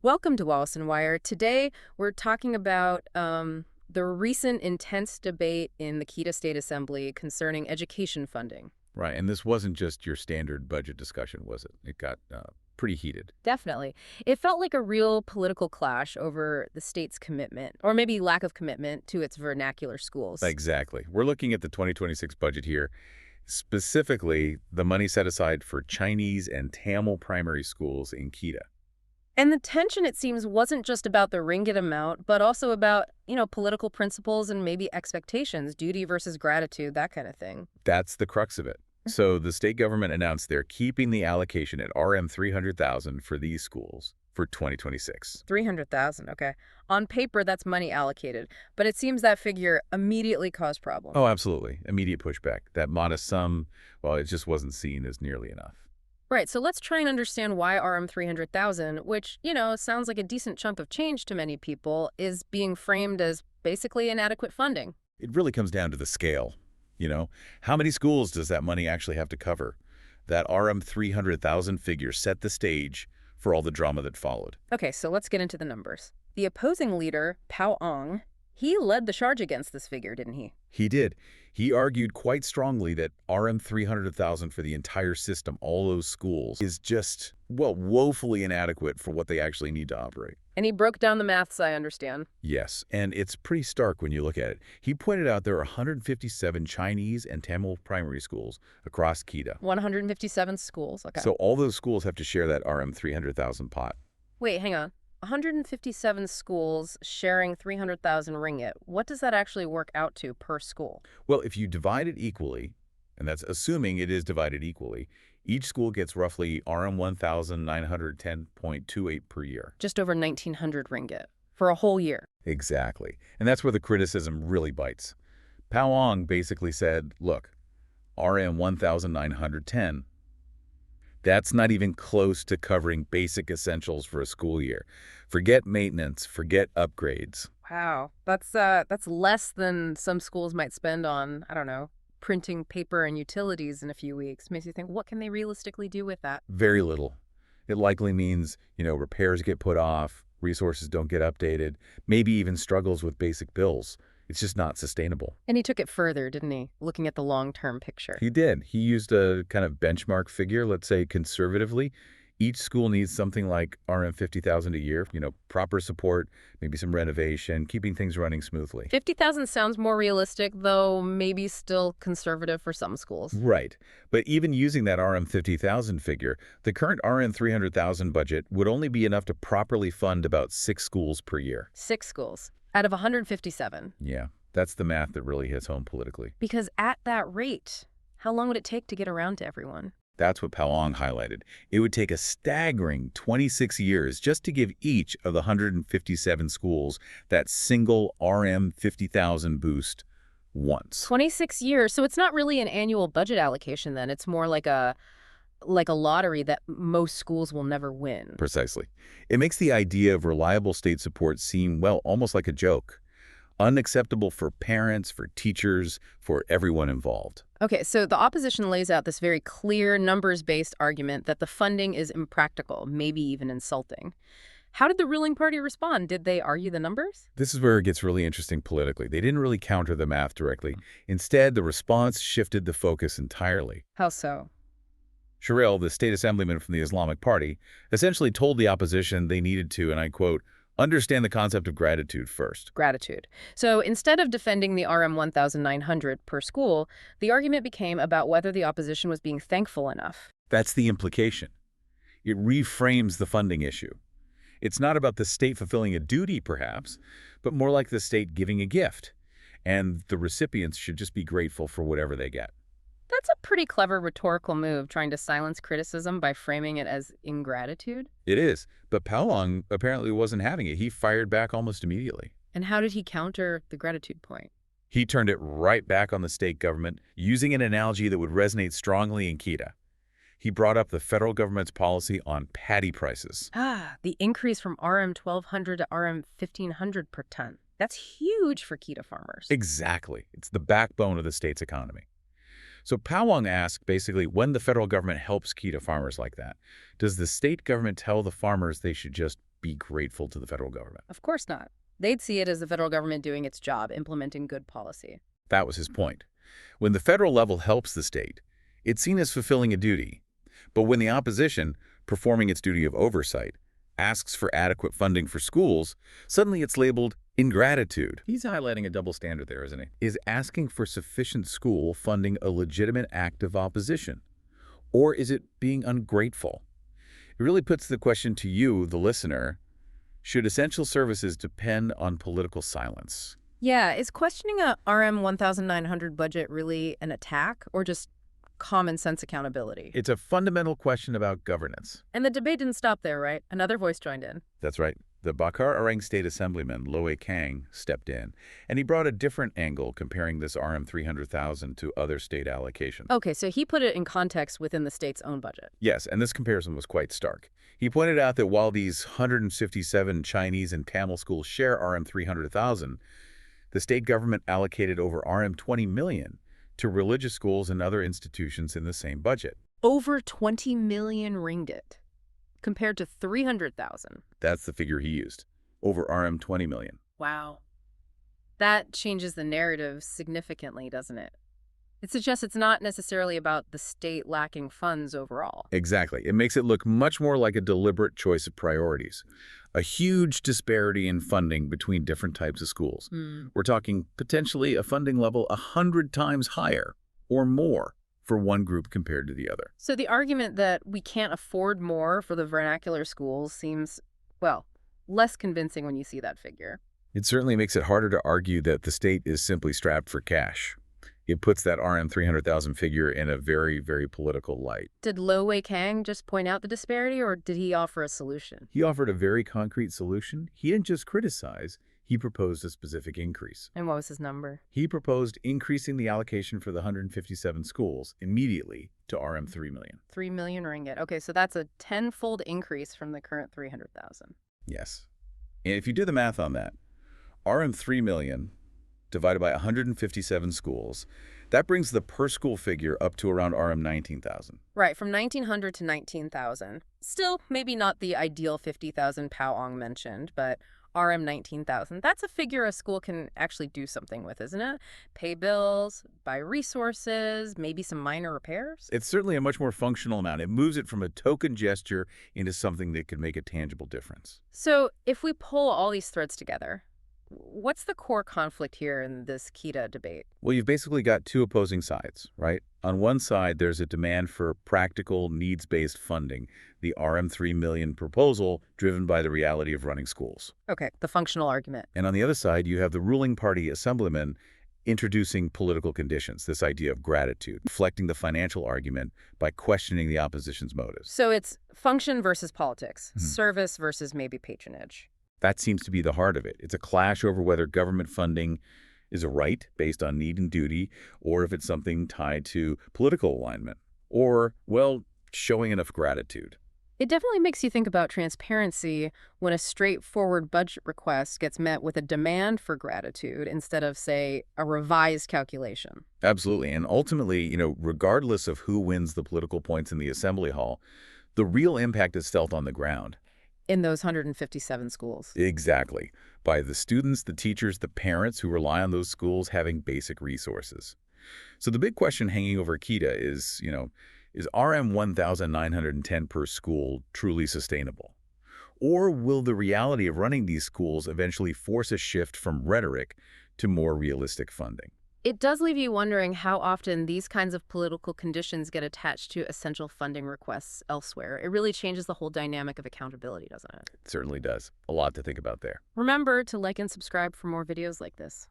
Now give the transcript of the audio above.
Welcome to Wallace and Wire. Today, we're talking about the recent intense debate in the Kita State Assembly concerning education funding. Right, and this wasn't just your standard budget discussion, was it? It got pretty heated. Definitely. It felt like a real political clash over the state's commitment, or maybe lack of commitment, to its vernacular schools. Exactly. We're looking at the 2026 budget here, specifically the money set aside for Chinese and Tamil primary schools in Kita. And the tension, it seems, wasn't just about the ringgit amount, but also about, political principles and maybe expectations, duty versus gratitude, that kind of thing. That's the crux of it. So the state government announced they're keeping the allocation at RM 300,000 for these schools for 2026. 300,000, okay. On paper, that's money allocated, but it seems that figure immediately caused problems. Oh, absolutely. Immediate pushback. That modest sum, well, it just wasn't seen as nearly enough. Right, so let's try and understand why RM 300,000, which, sounds like a decent chunk of change to many people, is being framed as basically inadequate funding. It really comes down to the scale. How many schools does that money actually have to cover? That RM 300,000 figure set the stage for all the drama that followed. Okay, so let's get into the numbers. The opposing leader, Pao Ong, he led the charge against this figure, didn't he? He did. He argued quite strongly that RM 300,000 for the entire system, all those schools, is just, well, woefully inadequate for what they actually need to operate. And he broke down the maths, I understand. Yes, and it's pretty stark when you look at it. He pointed out there are 157 Chinese and Tamil primary schools across Kita. 157 schools, okay. So all those schools have to share that RM 300,000 pot. Wait, hang on. 157 schools sharing 300,000 ringgit. What does that actually work out to per school? Well, if you divide it equally, and that's assuming it is divided equally, each school gets roughly RM 1,910.28 per year. Just over 1,900 ringgit for a whole year. Exactly. And that's where the criticism really bites. Pao Ong basically said, look, RM 1,910, that's not even close to covering basic essentials for a school year. Forget maintenance, forget upgrades. Wow, that's less than some schools might spend on, I don't know, printing paper and utilities in a few weeks. Makes you think, what can they realistically do with that? Very little. It likely means, repairs get put off, resources don't get updated, maybe even struggles with basic bills. It's just not sustainable. And he took it further, didn't he? Looking at the long-term picture. He did. He used a kind of benchmark figure, let's say conservatively. Each school needs something like RM 50,000 a year, proper support, maybe some renovation, keeping things running smoothly. 50,000 sounds more realistic, though maybe still conservative for some schools. Right. But even using that RM 50,000 figure, the current RM 300,000 budget would only be enough to properly fund about 6 schools per year. 6 schools out of 157. Yeah, that's the math that really hits home politically. Because at that rate, how long would it take to get around to everyone? That's what Pao Ong highlighted. It would take a staggering 26 years just to give each of the 157 schools that single RM 50,000 boost once. 26 years. So it's not really an annual budget allocation then. It's more like a lottery that most schools will never win. Precisely. It makes the idea of reliable state support seem, well, almost like a joke. Unacceptable for parents, for teachers, for everyone involved. Okay, so the opposition lays out this very clear numbers-based argument that the funding is impractical, maybe even insulting. How did the ruling party respond? Did they argue the numbers? This is where it gets really interesting politically. They didn't really counter the math directly. Instead, the response shifted the focus entirely. How so? Sharil, the state assemblyman from the Islamic Party, essentially told the opposition they needed to, and I quote, understand the concept of gratitude first. Gratitude. So instead of defending the RM 1,900 per school, the argument became about whether the opposition was being thankful enough. That's the implication. It reframes the funding issue. It's not about the state fulfilling a duty, perhaps, but more like the state giving a gift. And the recipients should just be grateful for whatever they get. That's a pretty clever rhetorical move, trying to silence criticism by framing it as ingratitude. It is, but Pao Ong apparently wasn't having it. He fired back almost immediately. And how did he counter the gratitude point? He turned it right back on the state government, using an analogy that would resonate strongly in Kita. He brought up the federal government's policy on paddy prices. The increase from RM 1,200 to RM 1,500 per ton. That's huge for Kita farmers. Exactly. It's the backbone of the state's economy. So Pao Ong asked, basically, when the federal government helps Kita farmers like that, does the state government tell the farmers they should just be grateful to the federal government. Of course not. They'd see it as the federal government doing its job, implementing good policy. That was his point. When the federal level helps the state, it's seen as fulfilling a duty. But when the opposition, performing its duty of oversight, asks for adequate funding for schools, suddenly it's labeled ingratitude. He's highlighting a double standard there, isn't he? Is asking for sufficient school funding a legitimate act of opposition? Or is it being ungrateful? It really puts the question to you, the listener, should essential services depend on political silence? Yeah, is questioning a RM 1900 budget really an attack or just common sense accountability? It's a fundamental question about governance. And the debate didn't stop there, right? Another voice joined in. That's right. The Bakar Arang State Assemblyman, Loe Kang, stepped in, and he brought a different angle comparing this RM 300,000 to other state allocations. Okay, so he put it in context within the state's own budget. Yes, and this comparison was quite stark. He pointed out that while these 157 Chinese and Tamil schools share RM 300,000, the state government allocated over RM 20 million to religious schools and other institutions in the same budget. Over 20 million ringgit compared to 300,000. That's the figure he used, over RM 20 million. Wow. That changes the narrative significantly, doesn't it? It suggests it's not necessarily about the state lacking funds overall. Exactly. It makes it look much more like a deliberate choice of priorities. A huge disparity in funding between different types of schools. We're talking potentially a funding level 100 times higher or more for one group compared to the other. So the argument that we can't afford more for the vernacular schools seems, well, less convincing when you see that figure. It certainly makes it harder to argue that the state is simply strapped for cash. It puts that RM 300,000 figure in a very, very political light. Did Loe Kang just point out the disparity, or did he offer a solution? He offered a very concrete solution. He didn't just criticize, he proposed a specific increase. And what was his number? He proposed increasing the allocation for the 157 schools immediately to RM 3 million. 3 million ringgit. Okay, so that's a tenfold increase from the current 300,000. Yes. And if you do the math on that, RM 3 million divided by 157 schools, that brings the per school figure up to around RM 19,000. Right, from 1,900 to 19,000. Still, maybe not the ideal 50,000 Pao Ong mentioned, but RM 19,000. That's a figure a school can actually do something with, isn't it? Pay bills, buy resources, maybe some minor repairs? It's certainly a much more functional amount. It moves it from a token gesture into something that could make a tangible difference. So if we pull all these threads together, what's the core conflict here in this KETA debate? Well, you've basically got two opposing sides, right? On one side, there's a demand for practical, needs-based funding, the RM 3 million proposal driven by the reality of running schools. Okay, the functional argument. And on the other side, you have the ruling party assemblyman introducing political conditions, this idea of gratitude, reflecting the financial argument by questioning the opposition's motives. So it's function versus politics, service versus maybe patronage. That seems to be the heart of it. It's a clash over whether government funding is a right based on need and duty, or if it's something tied to political alignment, or, well, showing enough gratitude. It definitely makes you think about transparency when a straightforward budget request gets met with a demand for gratitude instead of, say, a revised calculation. Absolutely. And ultimately, regardless of who wins the political points in the assembly hall, the real impact is felt on the ground. In those 157 schools. Exactly. By the students, the teachers, the parents who rely on those schools having basic resources. So the big question hanging over KETA is, is RM 1,910 per school truly sustainable? Or will the reality of running these schools eventually force a shift from rhetoric to more realistic funding? It does leave you wondering how often these kinds of political conditions get attached to essential funding requests elsewhere. It really changes the whole dynamic of accountability, doesn't it? It certainly does. A lot to think about there. Remember to like and subscribe for more videos like this.